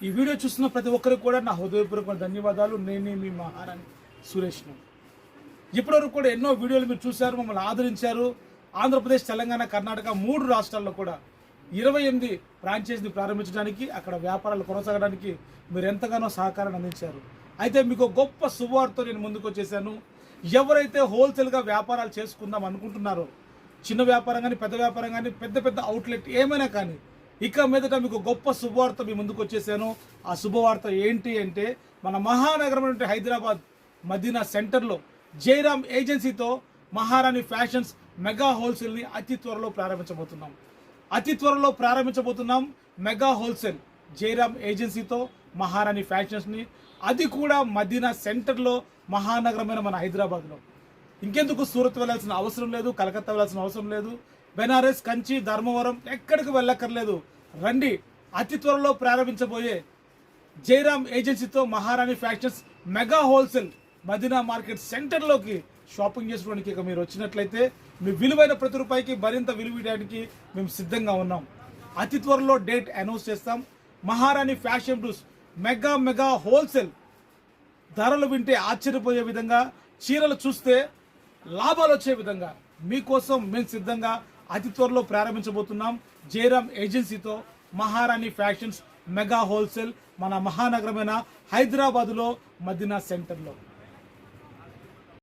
ఈ వీడియో చూస్తున్న ప్రతి ఒక్కరికి కూడా నా హృదయపూర్వక ధన్యవాదాలు. నేనే మీ మహారాణి సురేష్ను. ఇప్పటివరకు కూడా ఎన్నో వీడియోలు మీరు చూశారు, మమ్మల్ని ఆదరించారు. ఆంధ్రప్రదేశ్, తెలంగాణ, కర్ణాటక 3 రాష్ట్రాల్లో కూడా 28 ఫ్రాంచైజీని ప్రారంభించడానికి, అక్కడ వ్యాపారాలు కొనసాగడానికి మీరు ఎంతగానో సహకారాన్ని అందించారు. అయితే మీకు గొప్ప శుభవార్తతో నేను ముందుకు వచ్చేసాను. ఎవరైతే హోల్సేల్గా వ్యాపారాలు చేసుకుందాం అనుకుంటున్నారో, చిన్న వ్యాపారం కానీ, పెద్ద వ్యాపారం కానీ, పెద్ద పెద్ద అవుట్లెట్ ఏమైనా కానీ, ఇక మీదట మీకు గొప్ప శుభవార్త మీ ముందుకు వచ్చేసాను. ఆ శుభవార్త ఏంటి అంటే, మన మహానగరం హైదరాబాద్ మదీనా సెంటర్లో జయరామ్ ఏజెన్సీతో మహారాణి ఫ్యాషన్స్ మెగా హోల్సేల్ని అతి త్వరలో ప్రారంభించబోతున్నాం. మెగా హోల్సేల్ జయరామ్ ఏజెన్సీతో మహారాణి ఫ్యాషన్స్ని, అది కూడా మదీనా సెంటర్లో, మహానగరమైన మన హైదరాబాద్లో. ఇంకెందుకు సూరత్ వెళ్ళాల్సిన అవసరం లేదు, కలకత్తా వెళ్ళాల్సిన అవసరం లేదు, బెనారస్, కంచి, ధర్మవరం ఎక్కడికి వెళ్ళక్కర్లేదు. రండి, అతి త్వరలో ప్రారంభించబోయే జయరామ్ ఏజెన్సీతో Maharani fashions mega wholesale Madina market సెంటర్లోకి షాపింగ్ చేసుకోవడానికి ఇక మీరు వచ్చినట్లయితే మీ విలువైన ప్రతి రూపాయికి మరింత విలువ ఇవ్వడానికి మేము సిద్ధంగా ఉన్నాం. అతి త్వరలో డేట్ అనౌన్స్ చేస్తాం. మహారాణి ఫ్యాషన్ బ్లూస్ మెగా హోల్సేల్ ధరలు వింటే ఆశ్చర్యపోయే విధంగా, చీరలు చూస్తే లాభాలు వచ్చే విధంగా మీకోసం మేము సిద్ధంగా అతి త్వరలో ప్రారంభించబోతున్నాం. జయరామ్ ఏజెన్సీతో మహారాణి ఫ్యాషన్స్ మెగా హోల్సేల్ మన మహానగరమైన హైదరాబాదులో మదీనా సెంటర్లో.